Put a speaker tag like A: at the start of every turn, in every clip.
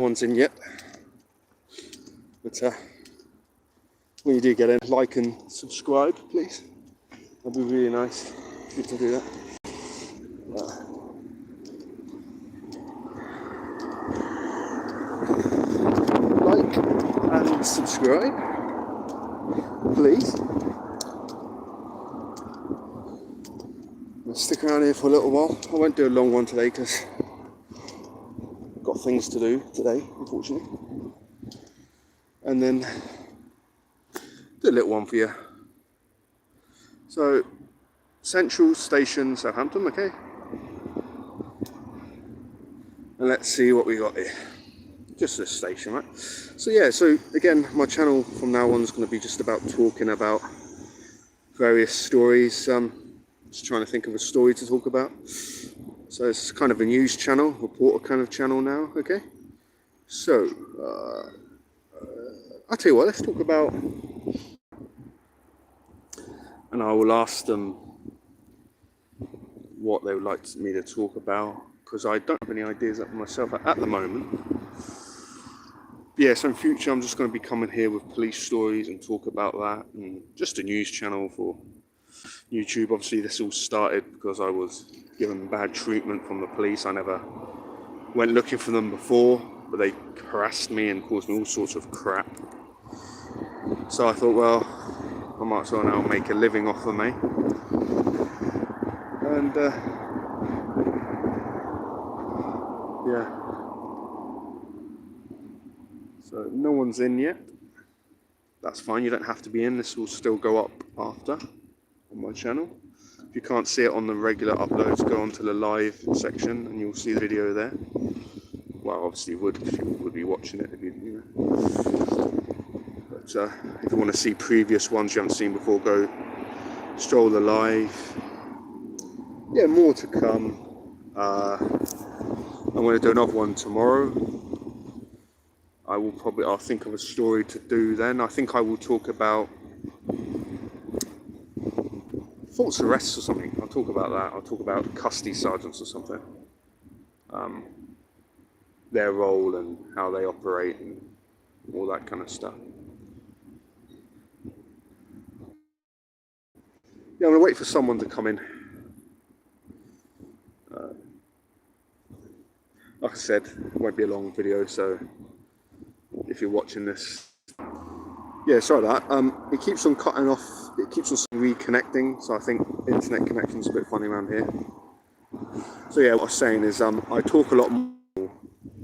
A: one's in yet. But when you do get in, like and subscribe, please. That'd be really nice. Good to do that. Like and subscribe, please. I'll stick around here for a little while. I won't do a long one today because I've got things to do today, unfortunately. And then do a little one for you. So, Central Station, Southampton, okay? And let's see what we got here. Just this station, right? So yeah, so again, my channel from now on is going to be just about talking about various stories. Just trying to think of a story to talk about. So it's kind of a news channel, reporter kind of channel now, okay? So, I'll tell you what, let's talk about, and I will ask them what they would like me to talk about, because I don't have any ideas up for myself at the moment. Yeah, so in future I'm just going to be coming here with police stories and talk about that, and just a news channel for YouTube. Obviously this all started because I was given bad treatment from the police. I never went looking for them before, but they harassed me and caused me all sorts of crap. So I thought, well, I might as well now make a living off of me. And yeah. So no one's in yet. That's fine, you don't have to be in. This will still go up after on my channel. If you can't see it on the regular uploads, go onto the live section and you'll see the video there. Well, obviously you would, if you would be watching it, if you know. But if you want to see previous ones you haven't seen before, go stroll the live. Yeah, more to come. I'm going to do another one tomorrow. I'll think of a story to do then. I think I will talk about false arrests or something. I'll talk about that. I'll talk about custody sergeants or something. Their role and how they operate and all that kind of stuff. Yeah, I'm going to wait for someone to come in. Like I said, it won't be a long video, so if you're watching this, yeah, sorry about that. It keeps on cutting off, it keeps on reconnecting, so I think internet connection's a bit funny around here. So yeah, what I was saying is, I talk a lot more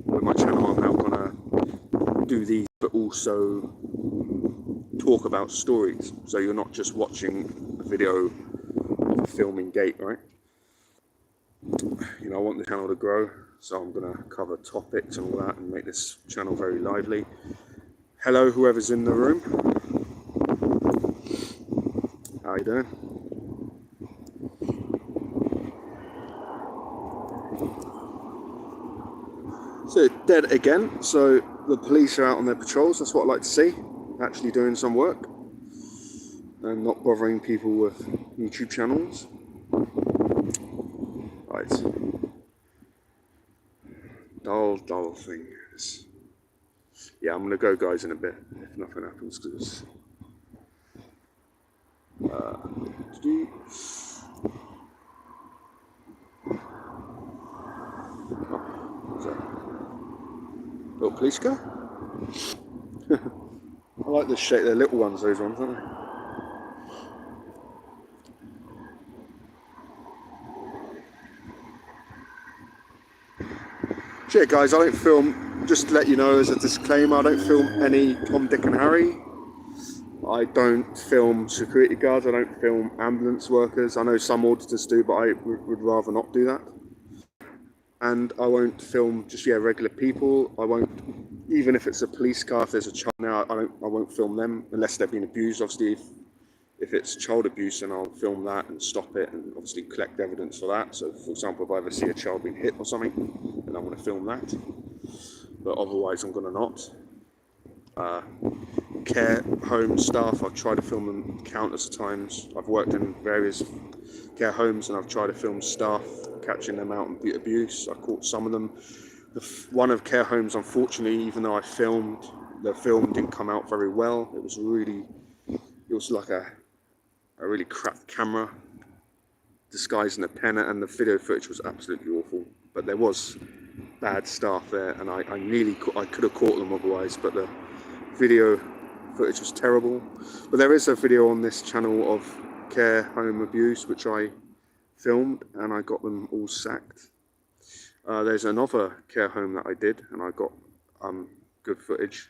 A: with my channel. I'm now gonna do these, but also talk about stories, so you're not just watching a video of a filming gate, right? You know, I want the channel to grow, so I'm going to cover topics and all that and make this channel very lively. Hello, whoever's in the room. How you doing? So, dead again. So, the police are out on their patrols. That's what I like to see. Actually doing some work. And not bothering people with YouTube channels. Right. Dull things. Yeah, I'm gonna go, guys, in a bit if nothing happens, because what's that? Little police car? I like the shape. They're little ones, those ones, aren't they? Shit, guys, I don't film, just to let you know as a disclaimer, I don't film any Tom, Dick and Harry. I don't film security guards, I don't film ambulance workers. I know some auditors do, but I would rather not do that. And I won't film just, regular people. I won't, even if it's a police car, if there's a child now, I won't film them unless they've been abused. Obviously, if it's child abuse, then I'll film that and stop it and obviously collect evidence for that. So, for example, if I ever see a child being hit or something, then I'm going to film that. But otherwise, I'm going to not. Care home staff, I've tried to film them countless times. I've worked in various care homes and I've tried to film staff catching them out in abuse. I caught some of them One of care homes, unfortunately, even though I filmed, the film didn't come out very well. It was like a really crap camera disguising a pen, and the video footage was absolutely awful. But there was bad staff there, and I could have caught them otherwise, but the video footage was terrible. But there is a video on this channel of care home abuse which I filmed, and I got them all sacked. There's another care home that I did, and I got good footage,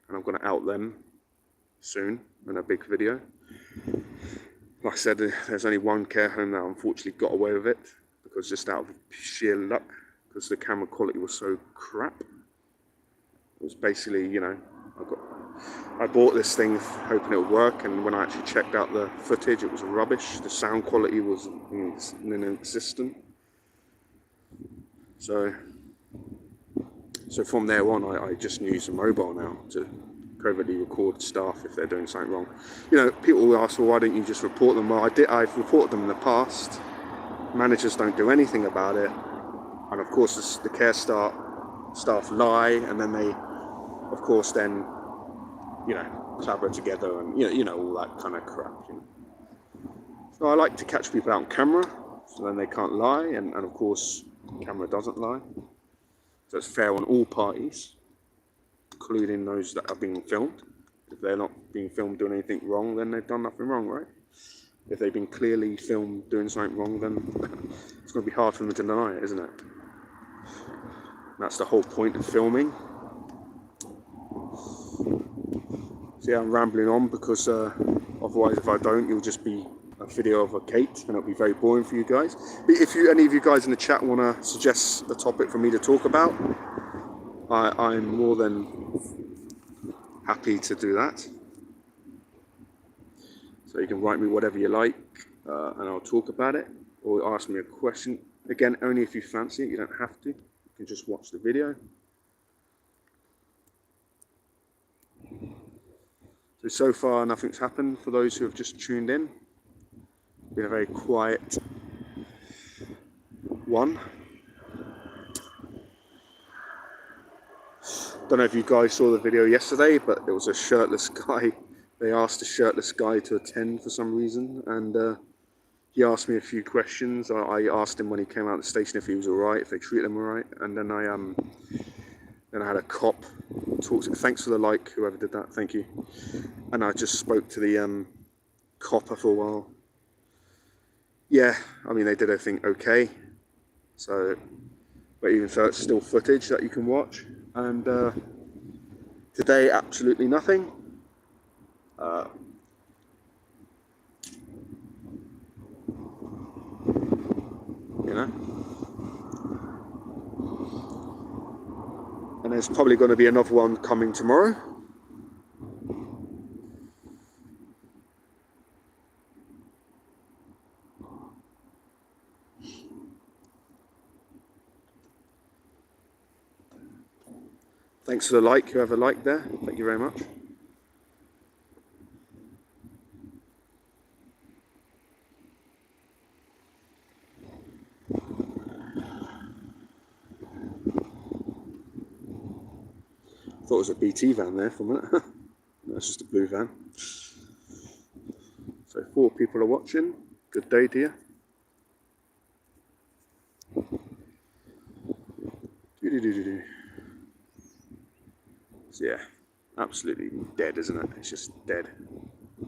A: and I'm going to out them soon in a big video. Like I said, there's only one care home that unfortunately got away with it, because just out of sheer luck, because the camera quality was so crap. It was basically, you know, I bought this thing hoping it would work, and when I actually checked out the footage, it was rubbish. The sound quality was non-existent. So from there on, I just use a mobile now to covertly record staff if they're doing something wrong. You know, people will ask, well, why don't you just report them? Well, I've reported them in the past. Managers don't do anything about it, and of course the care staff lie, and then they, of course, then, you know, collaborate together, and you know all that kind of crap. You know. So I like to catch people out on camera, so then they can't lie, and of course, the camera doesn't lie. So it's fair on all parties, including those that are being filmed. If they're not being filmed doing anything wrong, then they've done nothing wrong, right? If they've been clearly filmed doing something wrong, then it's going to be hard for them to deny it, isn't it? That's the whole point of filming. So yeah, I'm rambling on because otherwise, if I don't, you'll just be a video of a Kate, and it'll be very boring for you guys. But if any of you guys in the chat want to suggest a topic for me to talk about, I'm more than happy to do that. So you can write me whatever you like, and I'll talk about it, or ask me a question. Again, only if you fancy it. You don't have to. You can just watch the video. So far, nothing's happened for those who have just tuned in. It's been a very quiet one. Don't know if you guys saw the video yesterday, but there was a shirtless guy. They asked a shirtless guy to attend for some reason, and he asked me a few questions. I asked him when he came out of the station if he was alright, if they treated him alright, and then I had a cop talk to, thanks for the like, whoever did that, thank you. And I just spoke to the copper for a while. Yeah, I mean, they did everything okay. So, but even so, it's still footage that you can watch. And today, absolutely nothing. You know? And there's probably going to be another one coming tomorrow. Thanks for the like, whoever liked there. Thank you very much. I thought it was a BT van there for a minute. No, it's just a blue van. So 4 people are watching. Good day, dear. So yeah, absolutely dead, isn't it? It's just dead.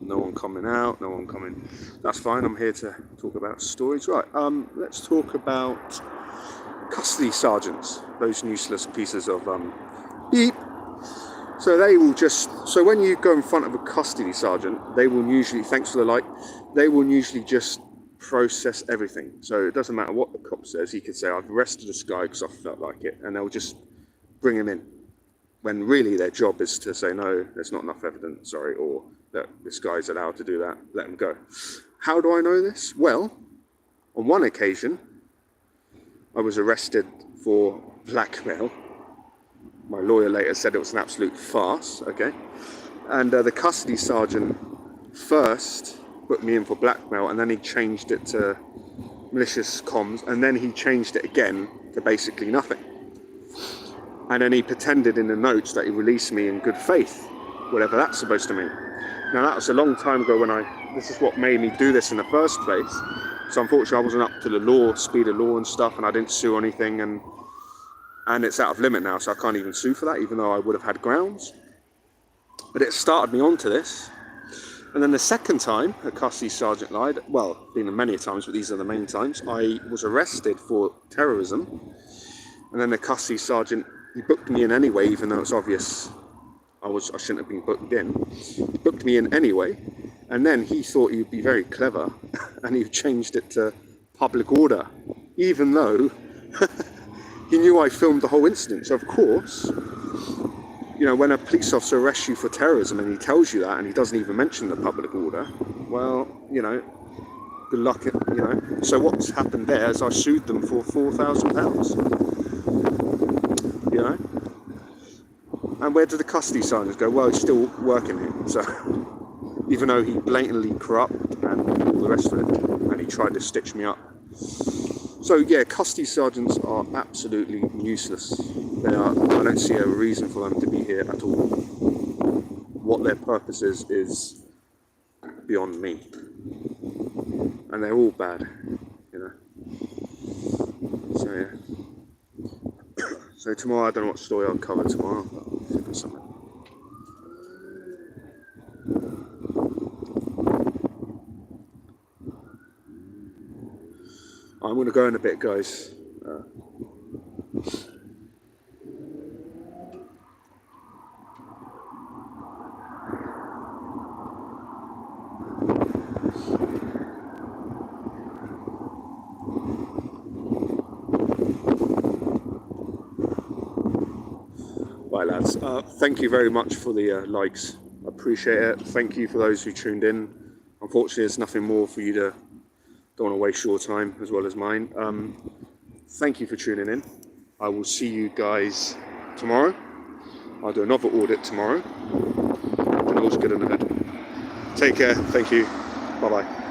A: No one coming out, no one coming. That's fine, I'm here to talk about stories. Right, let's talk about custody sergeants, those useless pieces of beep. So they will just, so when you go in front of a custody sergeant, they will usually, thanks for the like, they will usually just process everything. So it doesn't matter what the cop says, he could say, I've arrested this guy because I felt like it, and they'll just bring him in. When really their job is to say, no, there's not enough evidence, sorry, or that this guy's allowed to do that, let him go. How do I know this? Well, on one occasion, I was arrested for blackmail. My lawyer later said it was an absolute farce, okay? And the custody sergeant first put me in for blackmail, and then he changed it to malicious comms, and then he changed it again to basically nothing. And then he pretended in the notes that he released me in good faith, whatever that's supposed to mean. Now that was a long time ago this is what made me do this in the first place. So unfortunately I wasn't up to the law, speed of law and stuff, and I didn't sue anything, and it's out of limit now, so I can't even sue for that, even though I would have had grounds. But it started me onto this. And then the second time, a custody sergeant lied, well, been many times, but these are the main times, I was arrested for terrorism. And then the custody sergeant, he booked me in anyway, even though it's obvious I shouldn't have been booked in. He booked me in anyway, and then he thought he would be very clever, and he changed it to public order, even though he knew I filmed the whole incident. So of course, you know, when a police officer arrests you for terrorism and he tells you that, and he doesn't even mention the public order, well, you know, good luck, you know. So what's happened there is I sued them for £4,000, you know. And where did the custody sergeant go? Well, he's still working here, so even though he blatantly corrupt and all the rest of it, and he tried to stitch me up. So yeah, custody sergeants are absolutely useless. I don't see a reason for them to be here at all. What their purpose is beyond me. And they're all bad, you know. So yeah. So tomorrow, I don't know what story I'll cover tomorrow, but I'll think of something. I'm going to go in a bit, guys. Bye, lads. Thank you very much for the likes. I appreciate it. Thank you for those who tuned in. Unfortunately, there's nothing more for you to. Don't want to waste your time as well as mine. Thank you for tuning in. I will see you guys tomorrow. I'll do another audit tomorrow. And all's good in the head. Take care. Thank you. Bye-bye.